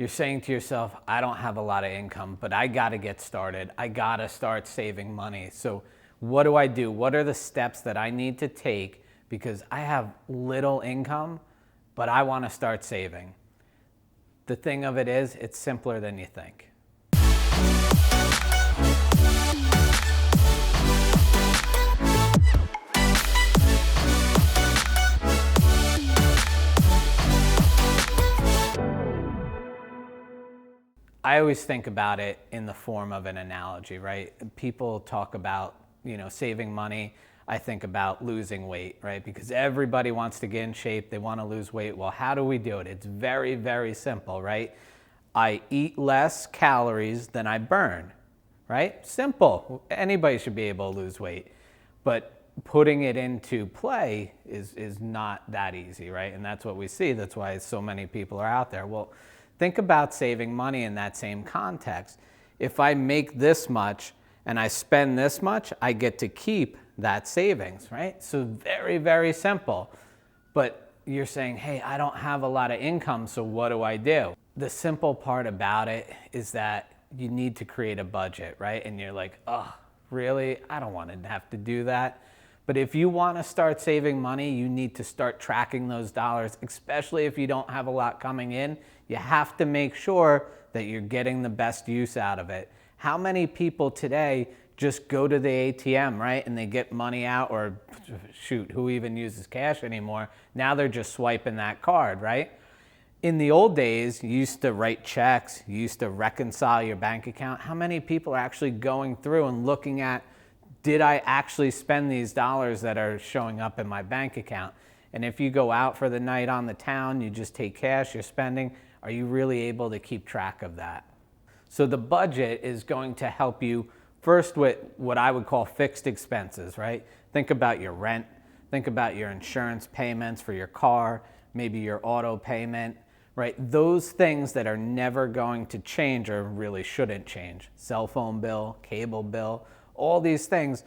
You're saying to yourself, I don't have a lot of income, but I got to get started. I got to start saving money. So what do I do? What are the steps that I need to take because I have little income, but I want to start saving? The thing of it is, it's simpler than you think. I always think about it in the form of an analogy, right? People talk about, saving money. I think about losing weight, right? Because everybody wants to get in shape. They want to lose weight. Well, how do we do it? It's very, very simple, right? I eat less calories than I burn, right? Simple. Anybody should be able to lose weight. But putting it into play is not that easy, right? And that's what we see. That's why so many people are out there. Well, think about saving money in that same context. If I make this much and I spend this much, I get to keep that savings, right? So very, very simple. But you're saying, hey, I don't have a lot of income, so what do I do? The simple part about it is that you need to create a budget, right? And you're like, oh, really? I don't want to have to do that. But if you want to start saving money, you need to start tracking those dollars, especially if you don't have a lot coming in. You have to make sure that you're getting the best use out of it. How many people today just go to the ATM, right? And they get money out, or shoot, who even uses cash anymore? Now they're just swiping that card, right? In the old days, you used to write checks, you used to reconcile your bank account. How many people are actually going through and looking at, did I actually spend these dollars that are showing up in my bank account? And if you go out for the night on the town, you just take cash, you're spending, are you really able to keep track of that? So the budget is going to help you first with what I would call fixed expenses, right? Think about your rent, think about your insurance payments for your car, maybe your auto payment, right? Those things that are never going to change or really shouldn't change. Cell phone bill, cable bill, all these things,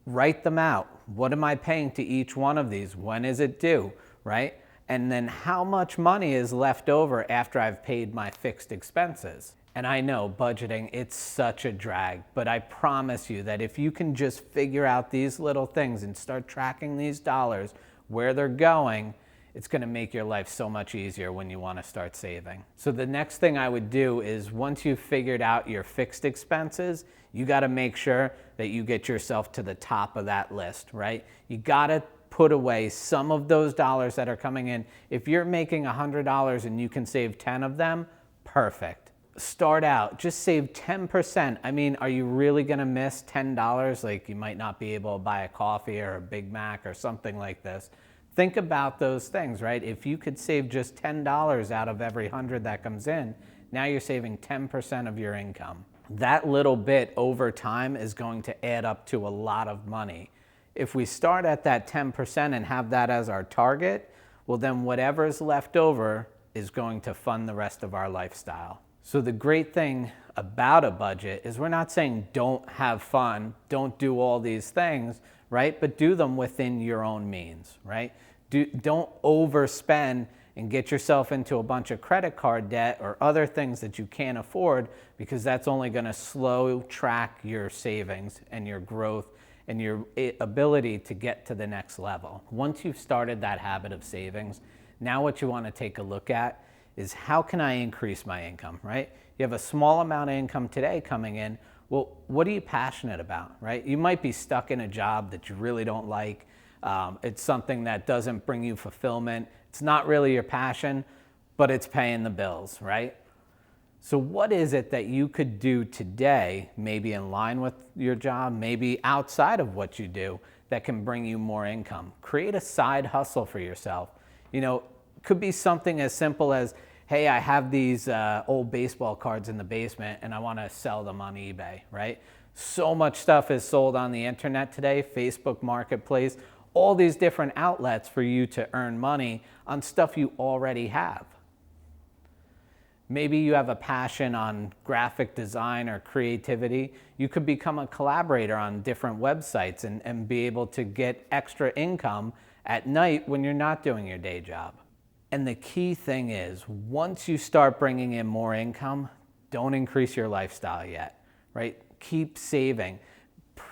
write them out. What am I paying to each one of these? When is it due, right? And then how much money is left over after I've paid my fixed expenses? And I know budgeting, it's such a drag, but I promise you that if you can just figure out these little things and start tracking these dollars, where they're going, it's going to make your life so much easier when you want to start saving. So the next thing I would do is, once you've figured out your fixed expenses, you got to make sure that you get yourself to the top of that list, right? You got to put away some of those dollars that are coming in. If you're making $100 and you can save 10 of them, perfect. Start out, just save 10%. I mean, are you really going to miss $10? Like, you might not be able to buy a coffee or a Big Mac or something like this. Think about those things, right? If you could save just $10 out of every 100 that comes in, now you're saving 10% of your income. That little bit over time is going to add up to a lot of money. If we start at that 10% and have that as our target, well, then whatever's left over is going to fund the rest of our lifestyle. So the great thing about a budget is we're not saying don't have fun, don't do all these things, right? But do them within your own means, right? Don't overspend and get yourself into a bunch of credit card debt or other things that you can't afford, because that's only going to slow track your savings and your growth and your ability to get to the next level. Once you've started that habit of savings, now what you want to take a look at is, how can I increase my income, right? You have a small amount of income today coming in. Well, what are you passionate about, right? You might be stuck in a job that you really don't like. It's something that doesn't bring you fulfillment. It's not really your passion, but it's paying the bills, right? So what is it that you could do today, maybe in line with your job, maybe outside of what you do, that can bring you more income? Create a side hustle for yourself. Could be something as simple as, hey, I have these old baseball cards in the basement and I want to sell them on eBay, right? So much stuff is sold on the internet today, Facebook Marketplace, all these different outlets for you to earn money on stuff you already have. Maybe you have a passion on graphic design or creativity. You could become a collaborator on different websites and be able to get extra income at night when you're not doing your day job. And the key thing is, once you start bringing in more income, don't increase your lifestyle yet, right? Keep saving.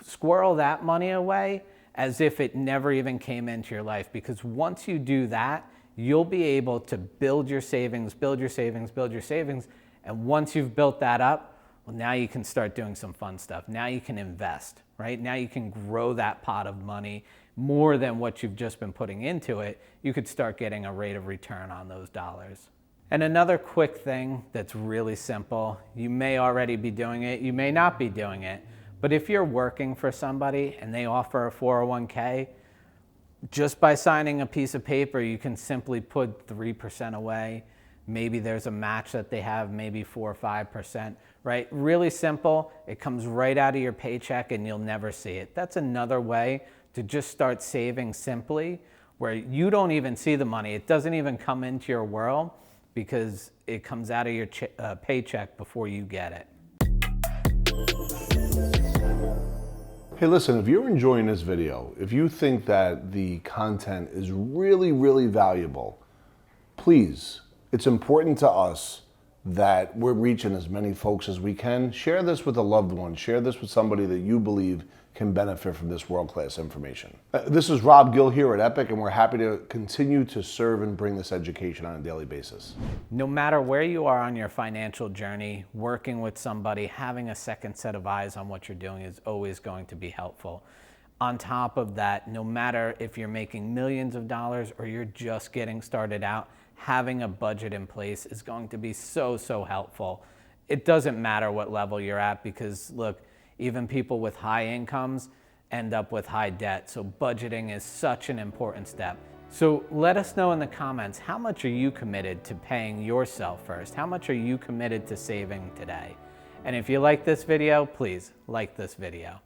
Squirrel that money away as if it never even came into your life, because once you do that, you'll be able to build your savings, build your savings, build your savings. And once you've built that up, well, now you can start doing some fun stuff. Now you can invest, right? Now you can grow that pot of money more than what you've just been putting into it. You could start getting a rate of return on those dollars. And another quick thing that's really simple, you may already be doing it, you may not be doing it, but if you're working for somebody and they offer a 401k, just by signing a piece of paper, you can simply put 3% away. Maybe there's a match that they have, maybe 4 or 5%, right? Really simple. It comes right out of your paycheck and you'll never see it. That's another way to just start saving simply, where you don't even see the money. It doesn't even come into your world because it comes out of your paycheck before you get it. Hey, listen, if you're enjoying this video, if you think that the content is really, really valuable, please, it's important to us that we're reaching as many folks as we can. Share this with a loved one. Share this with somebody that you believe can benefit from this world-class information. This is Rob Gill here at Epic, and we're happy to continue to serve and bring this education on a daily basis. No matter where you are on your financial journey, working with somebody, having a second set of eyes on what you're doing is always going to be helpful. On top of that, no matter if you're making millions of dollars or you're just getting started out, having a budget in place is going to be so, so helpful. It doesn't matter what level you're at, because look, even people with high incomes end up with high debt. So budgeting is such an important step. So let us know in the comments, how much are you committed to paying yourself first? How much are you committed to saving today? And if you like this video, please like this video.